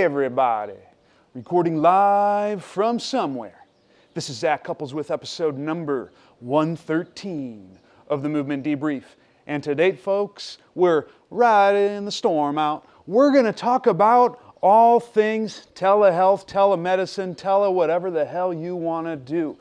everybody, recording live from somewhere. This is Zach Couples with episode number 113 of the Movement Debrief. And to date, folks, we're riding the storm out. We're going to talk about all things telehealth, telemedicine, whatever the hell you want to do.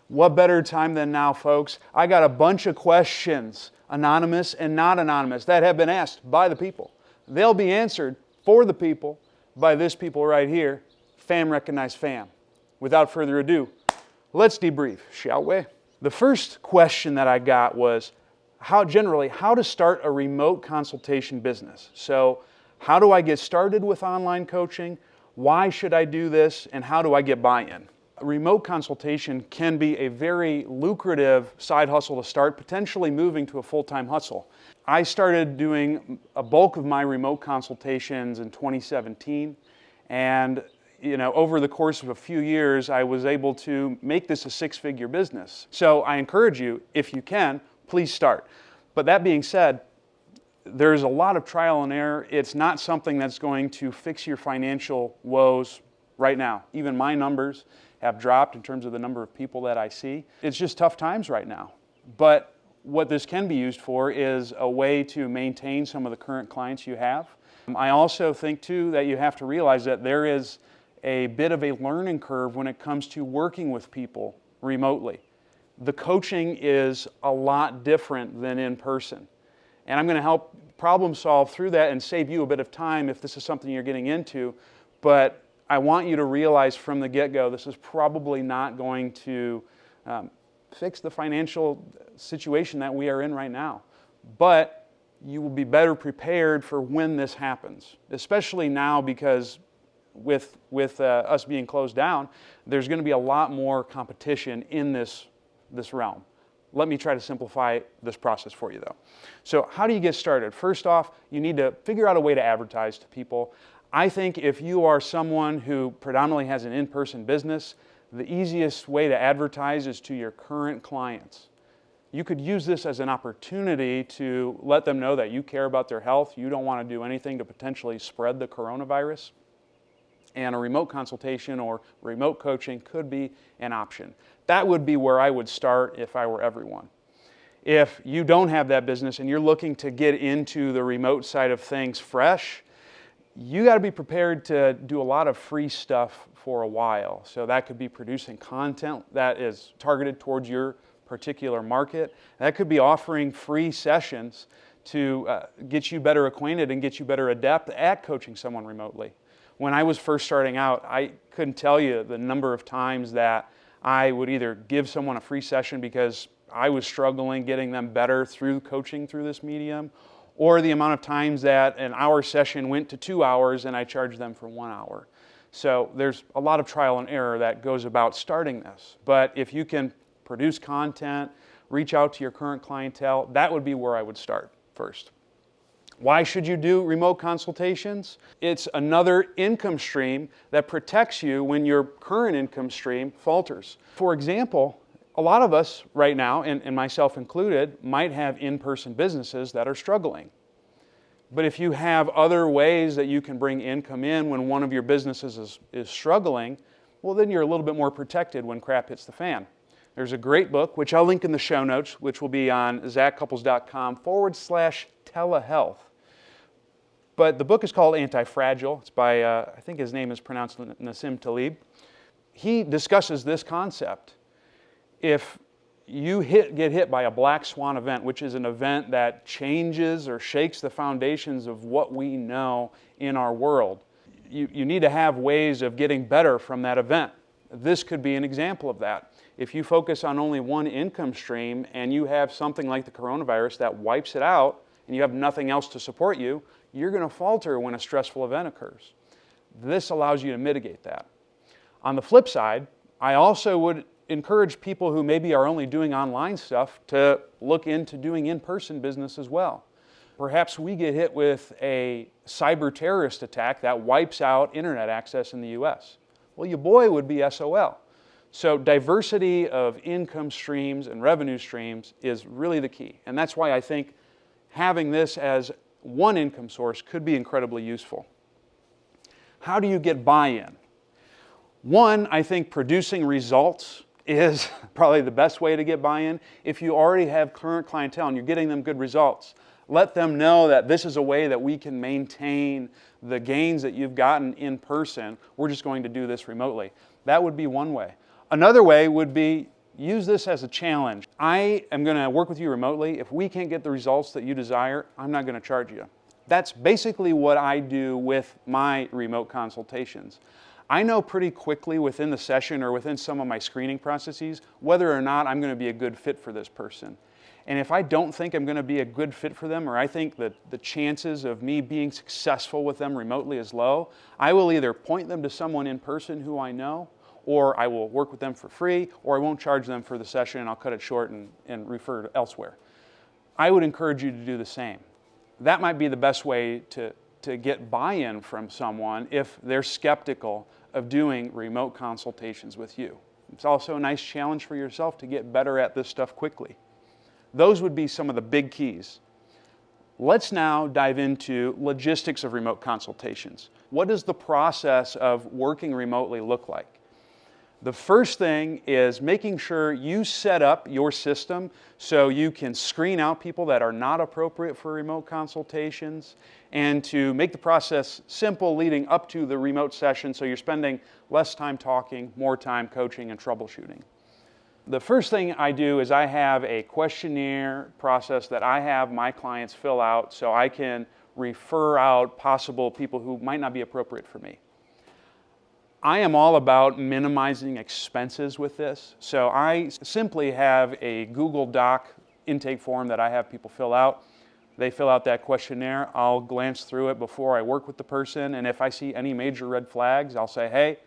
What better time than now, folks? I got a bunch of questions, anonymous and not anonymous, that have been asked by the people. They'll be answered for the people by this people right here. Fam recognize fam. Without further ado, let's debrief, shall we? The first question that I got was how to start a remote consultation business. So how do I get started with online coaching? Why should I do this? And how do I get buy-in? Remote consultation can be a very lucrative side hustle to start, potentially moving to a full-time hustle. I started doing a bulk of my remote consultations in 2017, and over the course of a few years, I was able to make this a six-figure business. So I encourage you, if you can, please start. But that being said, there's a lot of trial and error. It's not something that's going to fix your financial woes right now. Even my numbers have dropped in terms of the number of people that I see. It's just tough times right now. But what this can be used for is a way to maintain some of the current clients you have. I also think, too, that you have to realize that there is a bit of a learning curve when it comes to working with people remotely. The coaching is a lot different than in person. And I'm going to help problem solve through that and save you a bit of time if this is something you're getting into. But I want you to realize from the get-go, this is probably not going to fix the financial situation that we are in right now. But you will be better prepared for when this happens, especially now because with us being closed down, there's going to be a lot more competition in this realm. Let me try to simplify this process for you, though. So how do you get started? First off, you need to figure out a way to advertise to people. I think if you are someone who predominantly has an in-person business, the easiest way to advertise is to your current clients. You could use this as an opportunity to let them know that you care about their health. You don't want to do anything to potentially spread the coronavirus. And a remote consultation or remote coaching could be an option. That would be where I would start if I were everyone. If you don't have that business and you're looking to get into the remote side of things fresh, you got to be prepared to do a lot of free stuff for a while. So that could be producing content that is targeted towards your particular market. That could be offering free sessions to get you better acquainted and get you better adept at coaching someone remotely. When I was first starting out, I couldn't tell you the number of times that I would either give someone a free session because I was struggling getting them better through coaching through this medium, or the amount of times that an hour session went to 2 hours and I charged them for 1 hour. So there's a lot of trial and error that goes about starting this. But if you can produce content, reach out to your current clientele, that would be where I would start first. Why should you do remote consultations? It's another income stream that protects you when your current income stream falters. For example, a lot of us right now, and myself included, might have in-person businesses that are struggling. But if you have other ways that you can bring income in when one of your businesses is struggling, well, then you're a little bit more protected when crap hits the fan. There's a great book, which I'll link in the show notes, which will be on zachcouples.com/telehealth. But the book is called Anti-Fragile. It's by, I think his name is pronounced Nassim Taleb. He discusses this concept. If you get hit by a black swan event, which is an event that changes or shakes the foundations of what we know in our world, you need to have ways of getting better from that event. This could be an example of that. If you focus on only one income stream and you have something like the coronavirus that wipes it out and you have nothing else to support you, you're going to falter when a stressful event occurs. This allows you to mitigate that. On the flip side, I also would encourage people who maybe are only doing online stuff to look into doing in-person business as well. Perhaps we get hit with a cyber terrorist attack that wipes out internet access in the US. Well, your boy would be SOL. So diversity of income streams and revenue streams is really the key. And that's why I think having this as one income source could be incredibly useful. How do you get buy-in? One, I think producing results is probably the best way to get buy-in. If you already have current clientele and you're getting them good results, let them know that this is a way that we can maintain the gains that you've gotten in person. We're just going to do this remotely. That would be one way. Another way would be use this as a challenge. I am going to work with you remotely. If we can't get the results that you desire, I'm not going to charge you. That's basically what I do with my remote consultations. I know pretty quickly within the session or within some of my screening processes whether or not I'm going to be a good fit for this person. And if I don't think I'm going to be a good fit for them, or I think that the chances of me being successful with them remotely is low, I will either point them to someone in person who I know, or I will work with them for free, or I won't charge them for the session and I'll cut it short and refer to elsewhere. I would encourage you to do the same. That might be the best way to get buy-in from someone if they're skeptical of doing remote consultations with you. It's also a nice challenge for yourself to get better at this stuff quickly. Those would be some of the big keys. Let's now dive into logistics of remote consultations. What does the process of working remotely look like? The first thing is making sure you set up your system so you can screen out people that are not appropriate for remote consultations, and to make the process simple leading up to the remote session so you're spending less time talking, more time coaching and troubleshooting. The first thing I do is I have a questionnaire process that I have my clients fill out so I can refer out possible people who might not be appropriate for me. I am all about minimizing expenses with this, so I simply have a Google Doc intake form that I have people fill out. They fill out that questionnaire. I'll glance through it before I work with the person, and if I see any major red flags, I'll say, hey,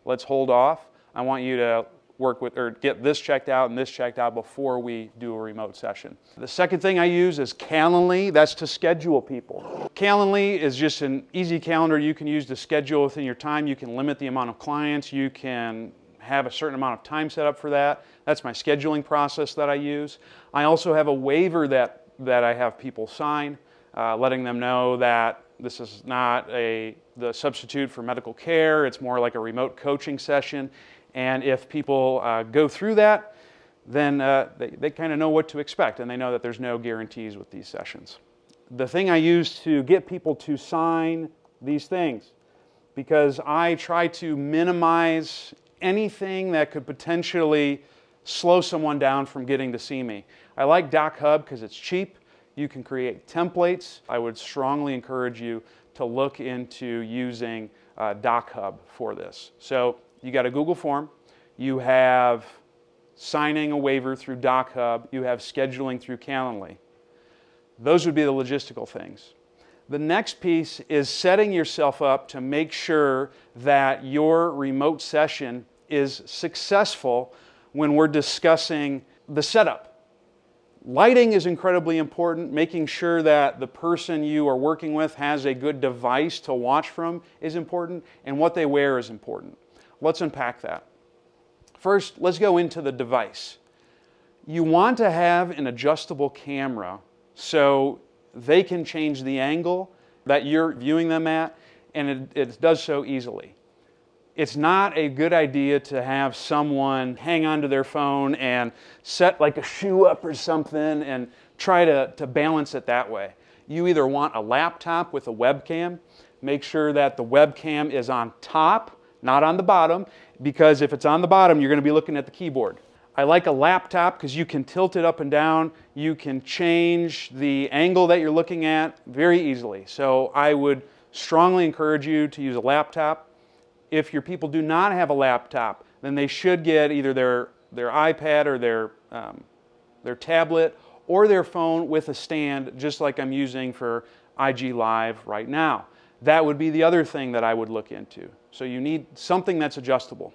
let's hold off. I want you to work with or get this checked out and this checked out before we do a remote session. The second thing I use is Calendly. That's to schedule people. Calendly is just an easy calendar you can use to schedule within your time. You can limit the amount of clients. You can have a certain amount of time set up for that. That's my scheduling process that I use. I also have a waiver that I have people sign, letting them know that this is not the substitute for medical care. It's more like a remote coaching session. And if people go through that, then they kind of know what to expect, and they know that there's no guarantees with these sessions. The thing I use to get people to sign these things, because I try to minimize anything that could potentially slow someone down from getting to see me. I like DocHub because it's cheap. You can create templates. I would strongly encourage you to look into using DocHub for this. So you got a Google form, you have signing a waiver through DocHub, you have scheduling through Calendly. Those would be the logistical things. The next piece is setting yourself up to make sure that your remote session is successful when we're discussing the setup. Lighting is incredibly important. Making sure that the person you are working with has a good device to watch from is important, and what they wear is important. Let's unpack that. First, let's go into the device. You want to have an adjustable camera so they can change the angle that you're viewing them at, and it does so easily. It's not a good idea to have someone hang onto their phone and set like a shoe up or something and try to balance it that way. You either want a laptop with a webcam, make sure that the webcam is on top, not on the bottom, because if it's on the bottom, you're going to be looking at the keyboard. I like a laptop because you can tilt it up and down. You can change the angle that you're looking at very easily. So I would strongly encourage you to use a laptop. If your people do not have a laptop, then they should get either their iPad or their tablet or their phone with a stand, just like I'm using for IG Live right now. That would be the other thing that I would look into. So you need something that's adjustable.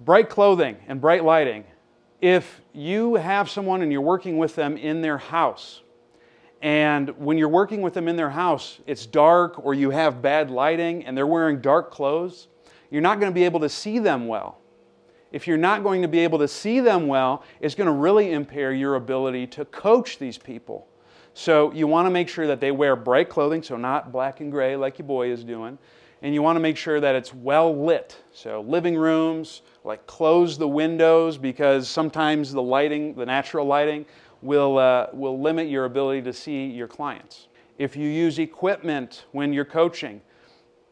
Bright clothing and bright lighting. If you have someone and you're working with them in their house, and when you're working with them in their house, it's dark or you have bad lighting and they're wearing dark clothes, you're not going to be able to see them well. If you're not going to be able to see them well, it's going to really impair your ability to coach these people. So you want to make sure that they wear bright clothing, so not black and gray like your boy is doing. and you want to make sure that it's well lit. So living rooms, like close the windows, because sometimes the lighting, the natural lighting, will limit your ability to see your clients. If you use equipment when you're coaching,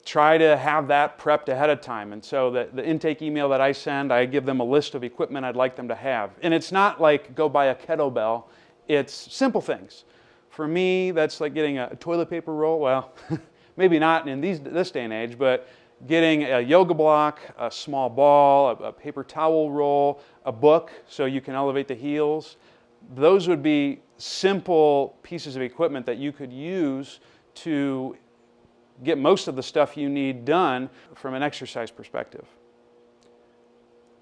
try to have that prepped ahead of time. And so the intake email that I send, I give them a list of equipment I'd like them to have. And it's not like go buy a kettlebell. It's simple things. For me, that's like getting a toilet paper roll. Well, maybe not in this day and age, but getting a yoga block, a small ball, a paper towel roll, a book so you can elevate the heels. Those would be simple pieces of equipment that you could use to get most of the stuff you need done from an exercise perspective.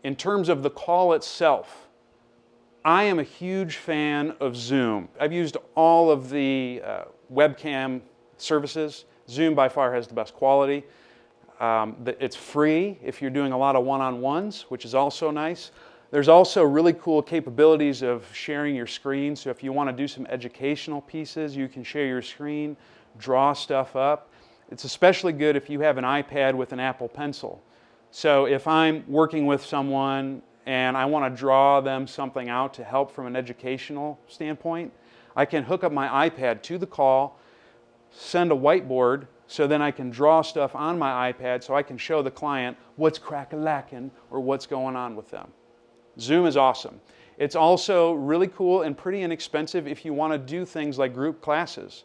In terms of the call itself, I am a huge fan of Zoom. I've used all of the webcam services. Zoom by far has the best quality. It's free if you're doing a lot of one-on-ones, which is also nice. There's also really cool capabilities of sharing your screen. So if you want to do some educational pieces, you can share your screen, draw stuff up. It's especially good if you have an iPad with an Apple Pencil. So if I'm working with someone and I want to draw them something out to help from an educational standpoint, I can hook up my iPad to the call, send a whiteboard, so then I can draw stuff on my iPad so I can show the client what's crack-a-lackin' or what's going on with them. Zoom is awesome. It's also really cool and pretty inexpensive if you want to do things like group classes.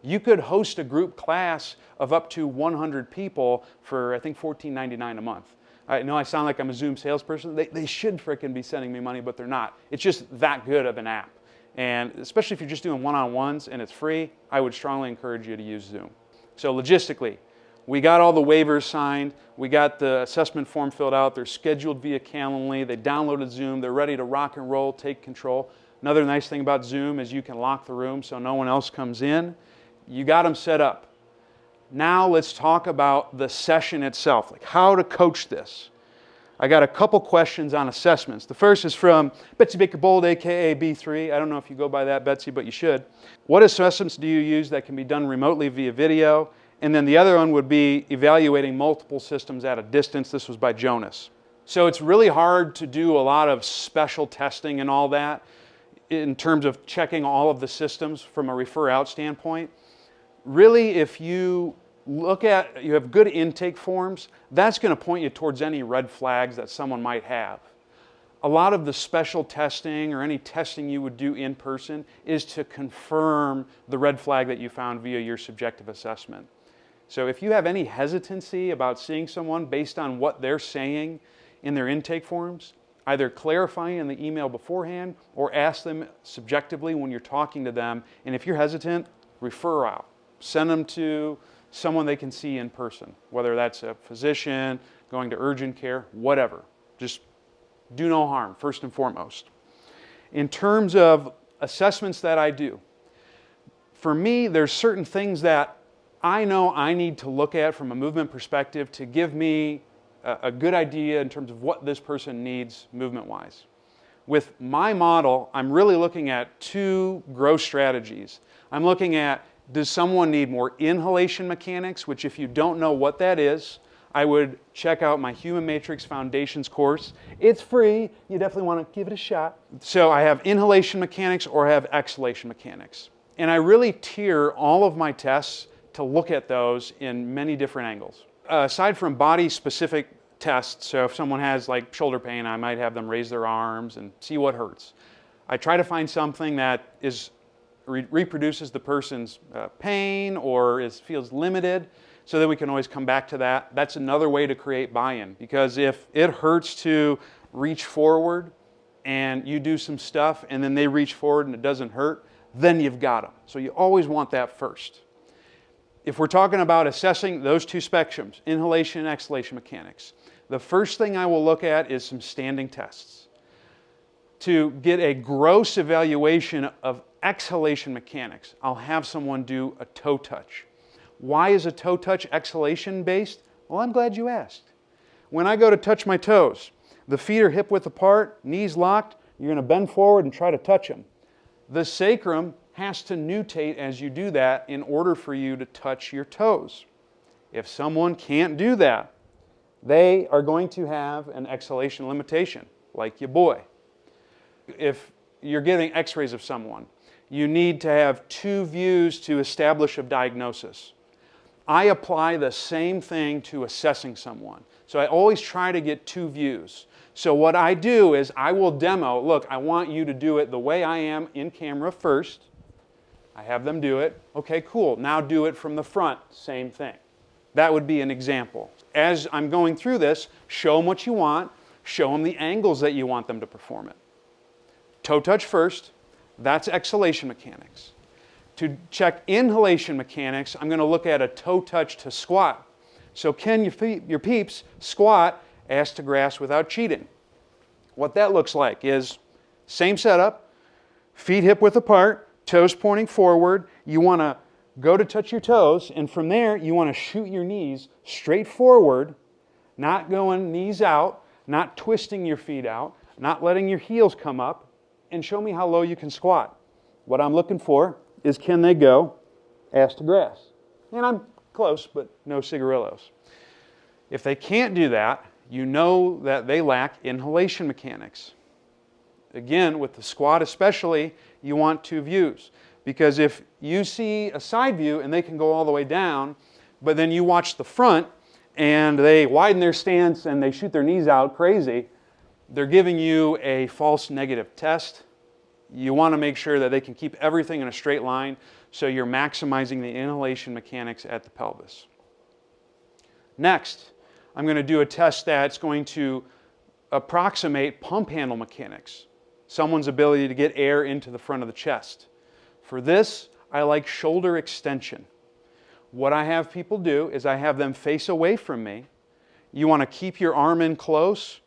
You could host a group class of up to 100 people for, I think, $14.99 a month. I know I sound like I'm a Zoom salesperson. They should frickin' be sending me money, but they're not. It's just that good of an app. And especially if you're just doing one-on-ones and it's free, I would strongly encourage you to use Zoom. So logistically, we got all the waivers signed. We got the assessment form filled out. They're scheduled via Calendly. They downloaded Zoom. They're ready to rock and roll, take control. Another nice thing about Zoom is you can lock the room so no one else comes in. You got them set up. Now let's talk about the session itself, like how to coach this. I got a couple questions on assessments. The first is from Betsy Baker Bold, aka B3. I don't know if you go by that, Betsy, but you should. What assessments do you use that can be done remotely via video? And then the other one would be evaluating multiple systems at a distance. This was by Jonas. So it's really hard to do a lot of special testing and all that in terms of checking all of the systems from a refer out standpoint. Really, if you you have good intake forms, that's going to point you towards any red flags that someone might have. A lot of the special testing or any testing you would do in person is to confirm the red flag that you found via your subjective assessment. So if you have any hesitancy about seeing someone based on what they're saying in their intake forms, either clarify in the email beforehand or ask them subjectively when you're talking to them. And if you're hesitant, refer out. Send them to someone they can see in person, whether that's a physician, going to urgent care, whatever. Just do no harm, first and foremost. In terms of assessments that I do, for me, there's certain things that I know I need to look at from a movement perspective to give me a good idea in terms of what this person needs movement-wise. With my model, I'm really looking at two growth strategies. I'm looking at, does someone need more inhalation mechanics, which if you don't know what that is, I would check out my Human Matrix Foundations course. It's free. You definitely want to give it a shot. So I have inhalation mechanics or I have exhalation mechanics. And I really tier all of my tests to look at those in many different angles. Aside from body-specific tests, so if someone has like shoulder pain, I might have them raise their arms and see what hurts. I try to find something that reproduces the person's pain or feels limited, so that we can always come back to that. That's another way to create buy-in, because if it hurts to reach forward and you do some stuff and then they reach forward and it doesn't hurt, then you've got them. So you always want that first. If we're talking about assessing those two spectrums, inhalation and exhalation mechanics, the first thing I will look at is some standing tests to get a gross evaluation of exhalation mechanics. I'll have someone do a toe touch. Why is a toe touch exhalation based? Well, I'm glad you asked. When I go to touch my toes, the feet are hip width apart, knees locked, you're going to bend forward and try to touch them. The sacrum has to nutate as you do that in order for you to touch your toes. If someone can't do that, they are going to have an exhalation limitation, like your boy. If you're getting x-rays of someone, you need to have 2 views to establish a diagnosis. I apply the same thing to assessing someone. So I always try to get 2 views. So what I do is I will demo, look, I want you to do it the way I am in camera first. I have them do it. Okay, cool. Now do it from the front. Same thing. That would be an example. As I'm going through this, show them what you want. Show them the angles that you want them to perform it. Toe touch first. That's exhalation mechanics. To check inhalation mechanics, I'm going to look at a toe touch to squat. So can your peeps squat ass to grass without cheating? What that looks like is same setup, feet hip width apart, toes pointing forward. You want to go to touch your toes, and from there you want to shoot your knees straight forward, not going knees out, not twisting your feet out, not letting your heels come up, and show me how low you can squat. What I'm looking for is can they go ass to grass? And I'm close, but no cigarillos. If they can't do that, you know that they lack inhalation mechanics. Again, with the squat especially, you want 2 views. Because if you see a side view and they can go all the way down, but then you watch the front and they widen their stance and they shoot their knees out crazy, they're giving you a false negative test. You want to make sure that they can keep everything in a straight line so you're maximizing the inhalation mechanics at the pelvis. Next, I'm going to do a test that's going to approximate pump handle mechanics, someone's ability to get air into the front of the chest. For this, I like shoulder extension. What I have people do is I have them face away from me. You want to keep your arm in close,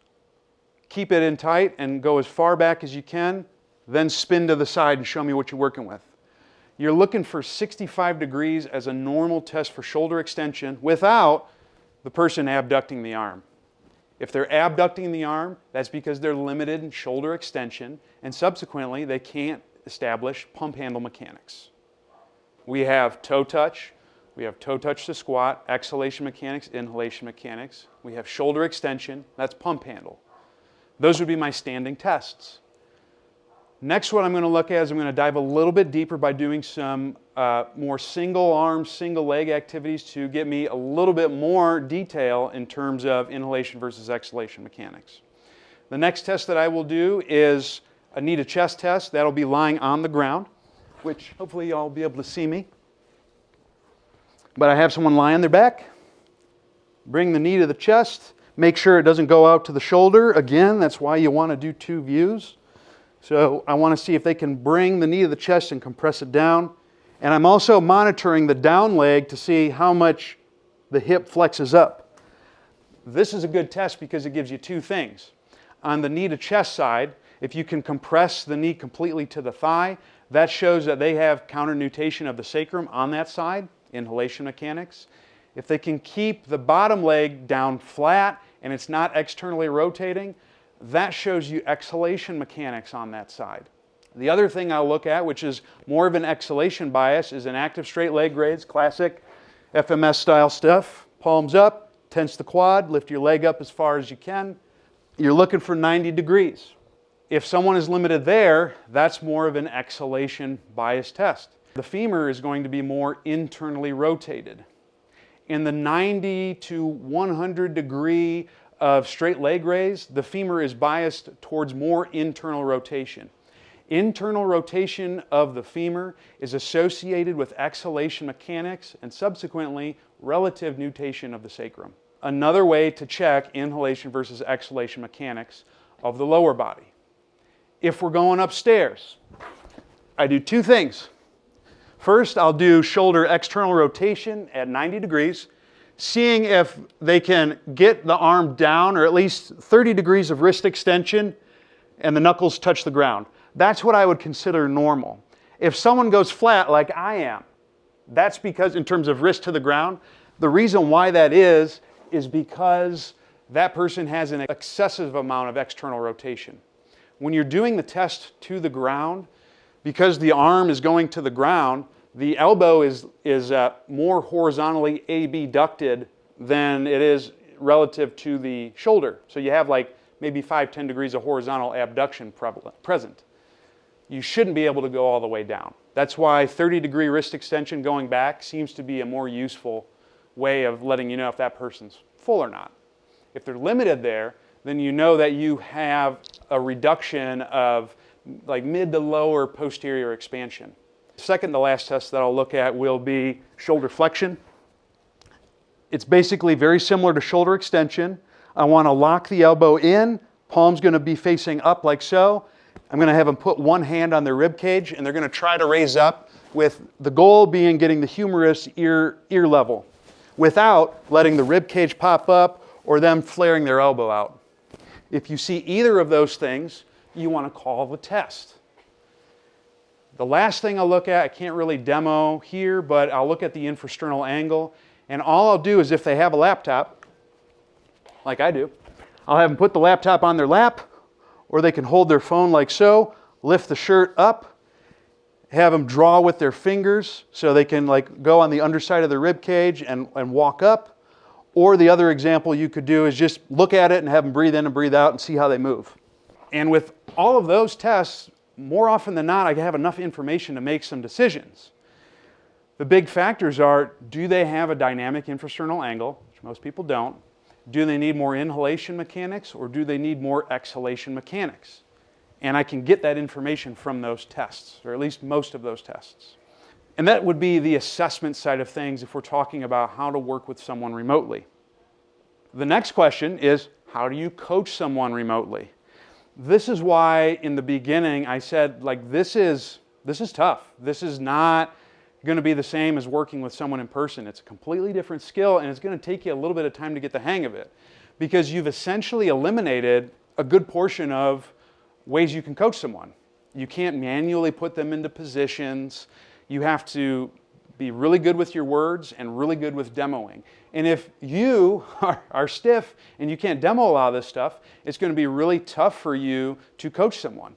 keep it in tight, and go as far back as you can, then spin to the side and show me what you're working with. You're looking for 65 degrees as a normal test for shoulder extension without the person abducting the arm. If they're abducting the arm, that's because they're limited in shoulder extension, and subsequently they can't establish pump handle mechanics. We have toe touch, we have toe touch to squat, exhalation mechanics, inhalation mechanics. We have shoulder extension, that's pump handle. Those would be my standing tests. Next, what I'm going to look at is I'm going to dive a little bit deeper by doing some more single arm, single leg activities to get me a little bit more detail in terms of inhalation versus exhalation mechanics. The next test that I will do is a knee to chest test. That'll be lying on the ground, which hopefully y'all will be able to see me. But I have someone lie on their back, bring the knee to the chest, make sure it doesn't go out to the shoulder. Again, that's why you want to do 2 views. So I want to see if they can bring the knee to the chest and compress it down. And I'm also monitoring the down leg to see how much the hip flexes up. This is a good test because it gives you 2 things. On the knee to chest side, if you can compress the knee completely to the thigh, that shows that they have counternutation of the sacrum on that side, inhalation mechanics. If they can keep the bottom leg down flat and it's not externally rotating, that shows you exhalation mechanics on that side. The other thing I'll look at, which is more of an exhalation bias, is an active straight leg raise, classic FMS style stuff. Palms up, tense the quad, lift your leg up as far as you can. You're looking for 90 degrees. If someone is limited there, that's more of an exhalation bias test. The femur is going to be more internally rotated. In the 90 to 100 degree of straight leg raise, the femur is biased towards more internal rotation. Internal rotation of the femur is associated with exhalation mechanics and subsequently relative nutation of the sacrum. Another way to check inhalation versus exhalation mechanics of the lower body. If we're going upstairs, I do 2 things. First, I'll do shoulder external rotation at 90 degrees, seeing if they can get the arm down or at least 30 degrees of wrist extension and the knuckles touch the ground. That's what I would consider normal. If someone goes flat like I am, that's because in terms of wrist to the ground, the reason why that is because that person has an excessive amount of external rotation. When you're doing the test to the ground, because the arm is going to the ground, the elbow is more horizontally abducted than it is relative to the shoulder. So you have like maybe 5-10 degrees of horizontal abduction present. You shouldn't be able to go all the way down. That's why 30-degree wrist extension going back seems to be a more useful way of letting you know if that person's full or not. If they're limited there, then you know that you have a reduction of like mid to lower posterior expansion. Second to last test that I'll look at will be shoulder flexion. It's basically very similar to shoulder extension. I want to lock the elbow in, palm's going to be facing up like so. I'm going to have them put one hand on their rib cage and they're going to try to raise up with the goal being getting the humerus ear level without letting the rib cage pop up or them flaring their elbow out. If you see either of those things, you want to call the test. The last thing I'll look at, I can't really demo here, but I'll look at the infrasternal angle. And all I'll do is if they have a laptop, like I do, I'll have them put the laptop on their lap, or they can hold their phone like so, lift the shirt up, have them draw with their fingers so they can like go on the underside of the rib cage and walk up. Or the other example you could do is just look at it and have them breathe in and breathe out and see how they move. And with all of those tests, more often than not, I have enough information to make some decisions. The big factors are, do they have a dynamic infrasternal angle, which most people don't? Do they need more inhalation mechanics or do they need more exhalation mechanics? And I can get that information from those tests, or at least most of those tests. And that would be the assessment side of things if we're talking about how to work with someone remotely. The next question is, how do you coach someone remotely? This is why in the beginning I said, like, this is tough. This is not going to be the same as working with someone in person. It's a completely different skill and it's going to take you a little bit of time to get the hang of it because you've essentially eliminated a good portion of ways you can coach someone. You can't manually put them into positions. You have to be really good with your words and really good with demoing. And if you are stiff and you can't demo a lot of this stuff, it's going to be really tough for you to coach someone.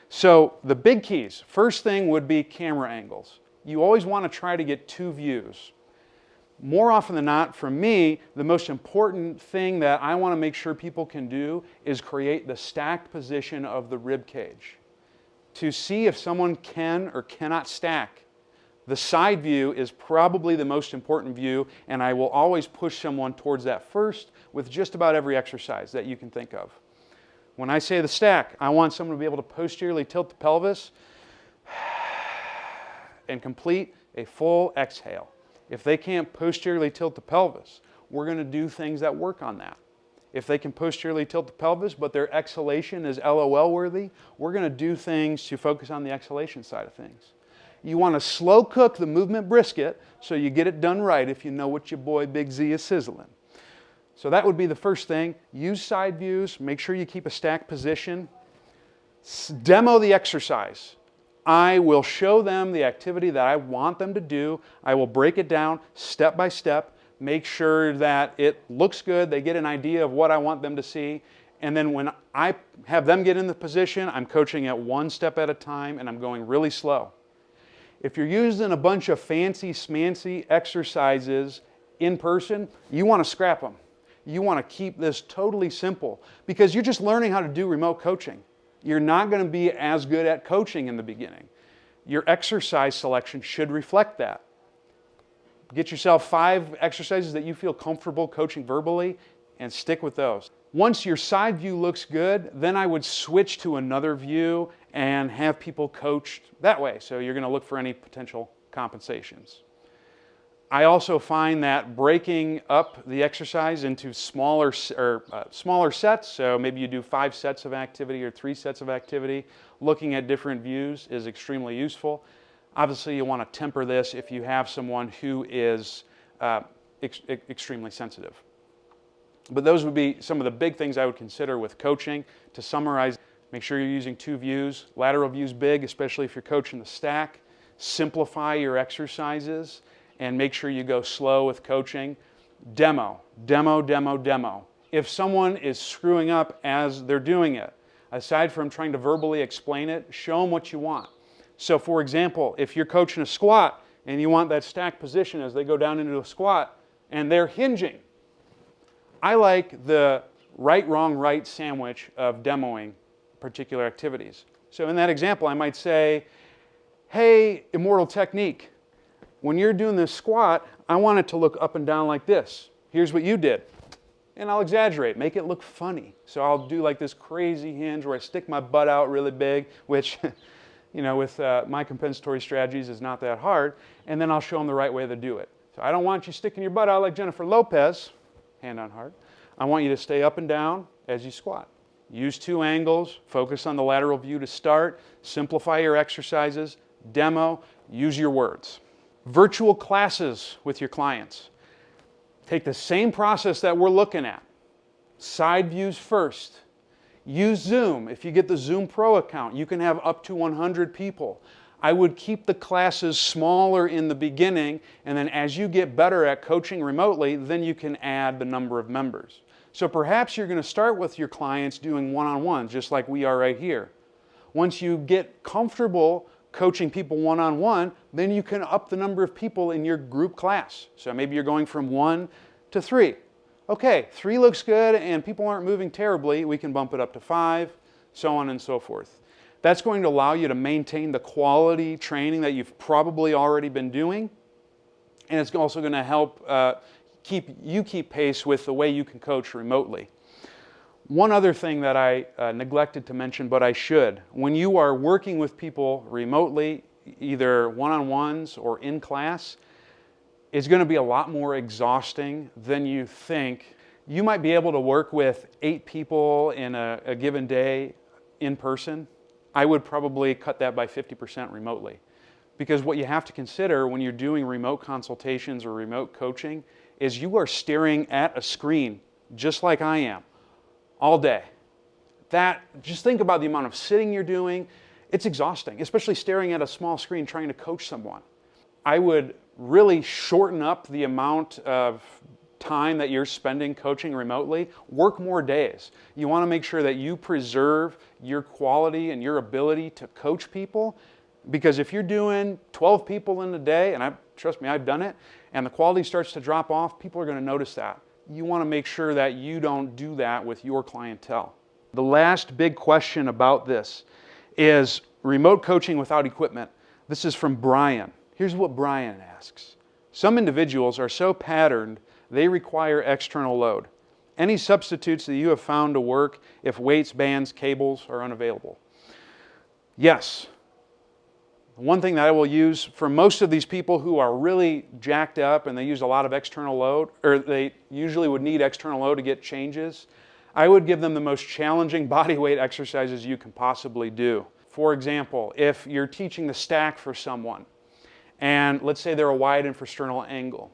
So the big keys, first thing would be camera angles. You always want to try to get 2 views. More often than not, for me, the most important thing that I want to make sure people can do is create the stacked position of the rib cage. To see if someone can or cannot stack, the side view is probably the most important view, and I will always push someone towards that first with just about every exercise that you can think of. When I say the stack, I want someone to be able to posteriorly tilt the pelvis and complete a full exhale. If they can't posteriorly tilt the pelvis, we're going to do things that work on that. If they can posteriorly tilt the pelvis, but their exhalation is LOL worthy, we're going to do things to focus on the exhalation side of things. You want to slow cook the movement brisket so you get it done right if you know what your boy Big Z is sizzling. So that would be the first thing. Use side views. Make sure you keep a stacked position. Demo the exercise. I will show them the activity that I want them to do. I will break it down step by step. Make sure that it looks good. They get an idea of what I want them to see. And then when I have them get in the position, I'm coaching it one step at a time and I'm going really slow. If you're using a bunch of fancy smancy exercises in person, you want to scrap them. You want to keep this totally simple because you're just learning how to do remote coaching. You're not going to be as good at coaching in the beginning. Your exercise selection should reflect that. Get yourself 5 exercises that you feel comfortable coaching verbally and stick with those. Once your side view looks good, then I would switch to another view and have people coached that way. So you're going to look for any potential compensations. I also find that breaking up the exercise into smaller sets, so maybe you do 5 sets of activity or 3 sets of activity, looking at different views is extremely useful. Obviously, you want to temper this if you have someone who is extremely sensitive. But those would be some of the big things I would consider with coaching. To summarize, make sure you're using 2 views. Lateral view's big, especially if you're coaching the stack. Simplify your exercises and make sure you go slow with coaching. Demo, demo, demo, demo. If someone is screwing up as they're doing it, aside from trying to verbally explain it, show them what you want. So for example, if you're coaching a squat and you want that stacked position as they go down into a squat and they're hinging, I like the right, wrong, right sandwich of demoing particular activities. So in that example, I might say, hey, immortal technique, when you're doing this squat, I want it to look up and down like this. Here's what you did. And I'll exaggerate, make it look funny. So I'll do like this crazy hinge where I stick my butt out really big, which, you know, with my compensatory strategies is not that hard. And then I'll show them the right way to do it. So I don't want you sticking your butt out like Jennifer Lopez, hand on heart. I want you to stay up and down as you squat. Use 2 angles, focus on the lateral view to start, simplify your exercises, demo, use your words. Virtual classes with your clients. Take the same process that we're looking at. Side views first. Use Zoom. If you get the Zoom Pro account, you can have up to 100 people. I would keep the classes smaller in the beginning, and then as you get better at coaching remotely, then you can add the number of members. So perhaps you're going to start with your clients doing one-on-ones, just like we are right here. Once you get comfortable coaching people one-on-one, then you can up the number of people in your group class. So maybe you're going from 1 to 3. Okay, 3 looks good and people aren't moving terribly, we can bump it up to 5, so on and so forth. That's going to allow you to maintain the quality training that you've probably already been doing, and it's also going to help keep pace with the way you can coach remotely. One other thing that I neglected to mention, but I should. When you are working with people remotely, either one-on-ones or in class, it's going to be a lot more exhausting than you think. You might be able to work with 8 people in a given day in person. I would probably cut that by 50% remotely. Because what you have to consider when you're doing remote consultations or remote coaching is you are staring at a screen, just like I am, all day. Just think about the amount of sitting you're doing. It's exhausting, especially staring at a small screen trying to coach someone. I would really shorten up the amount of time that you're spending coaching remotely. Work more days. You want to make sure that you preserve your quality and your ability to coach people, because if you're doing 12 people in a day, and trust me, I've done it, and the quality starts to drop off, people are going to notice that. You want to make sure that you don't do that with your clientele. The last big question about this is remote coaching without equipment. This is from Brian. Here's what Brian asks. Some individuals are so patterned they require external load. Any substitutes that you have found to work if weights, bands, cables are unavailable? Yes. One thing that I will use for most of these people who are really jacked up and they use a lot of external load, or they usually would need external load to get changes, I would give them the most challenging body weight exercises you can possibly do. For example, if you're teaching the stack for someone, and let's say they're a wide infrasternal angle,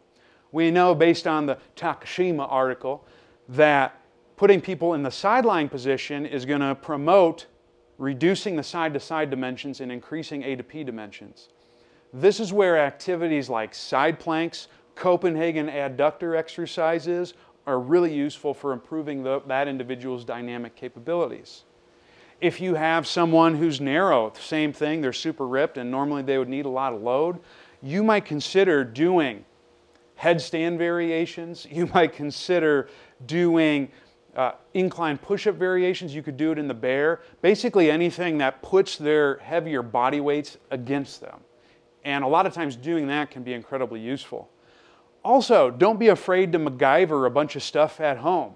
we know based on the Takashima article that putting people in the sideline position is going to promote reducing the side-to-side dimensions and increasing A to P dimensions. This is where activities like side planks, Copenhagen adductor exercises are really useful for improving that individual's dynamic capabilities. If you have someone who's narrow, same thing, they're super ripped and normally they would need a lot of load, you might consider doing headstand variations. You might consider doing incline push-up variations. You could do it in the bear. Basically anything that puts their heavier body weights against them. And a lot of times doing that can be incredibly useful. Also, don't be afraid to MacGyver a bunch of stuff at home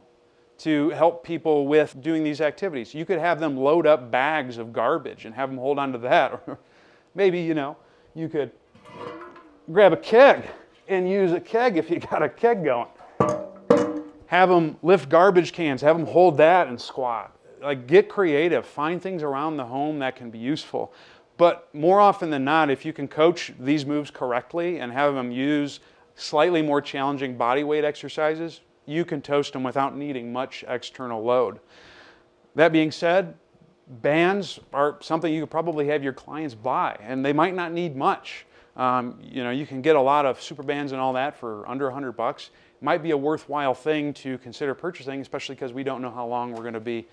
to help people with doing these activities. You could have them load up bags of garbage and have them hold on to that. Or maybe, you could grab a keg and use a keg if you got a keg going. Have them lift garbage cans, have them hold that and squat. Like, get creative, find things around the home that can be useful. But more often than not, if you can coach these moves correctly and have them use slightly more challenging body weight exercises, you can toast them without needing much external load. That being said, bands are something you could probably have your clients buy, and they might not need much. You can get a lot of super bands and all that for under $100. Might be a worthwhile thing to consider purchasing, especially because we don't know how long we're going to be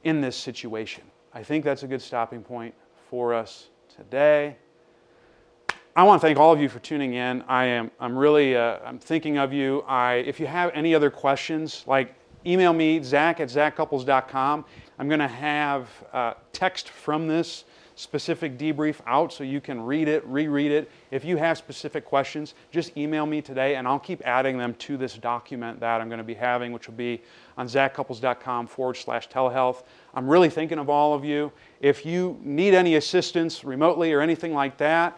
in this situation. I think that's a good stopping point for us today. I want to thank all of you for tuning in. I'm really thinking of you. If you have any other questions, like email me, zach@zachcouples.com. I'm going to have text from this specific debrief out so you can read it, reread it. If you have specific questions, just email me today and I'll keep adding them to this document that I'm going to be having, which will be on zachcouples.com/telehealth. I'm really thinking of all of you. If you need any assistance remotely or anything like that,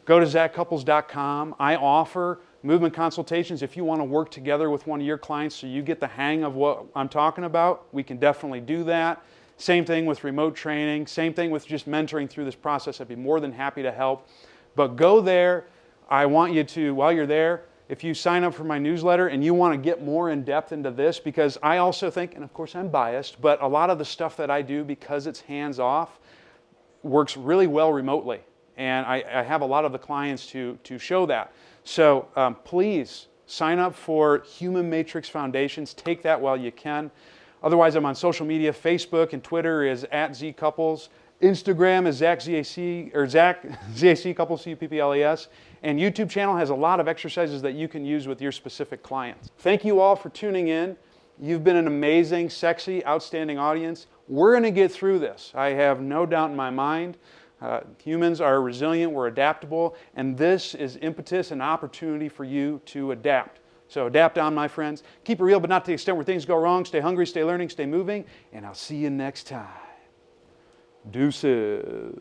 go to zachcouples.com. I offer movement consultations. If you want to work together with one of your clients so you get the hang of what I'm talking about, we can definitely do that. Same thing with remote training, same thing with just mentoring through this process. I'd be more than happy to help. But go there. I want you to, while you're there, if you sign up for my newsletter and you want to get more in depth into this, because I also think, and of course I'm biased, but a lot of the stuff that I do, because it's hands off, works really well remotely. And I have a lot of the clients to show that. So please sign up for Human Matrix Foundations. Take that while you can. Otherwise, I'm on social media. Facebook and Twitter is @ZCouples. Instagram is ZachZAC, or ZACcouples, CUPPLES. And YouTube channel has a lot of exercises that you can use with your specific clients. Thank you all for tuning in. You've been an amazing, sexy, outstanding audience. We're going to get through this. I have no doubt in my mind. Humans are resilient, we're adaptable, and this is impetus and opportunity for you to adapt. So adapt on, my friends. Keep it real, but not to the extent where things go wrong. Stay hungry, stay learning, stay moving, and I'll see you next time. Deuces.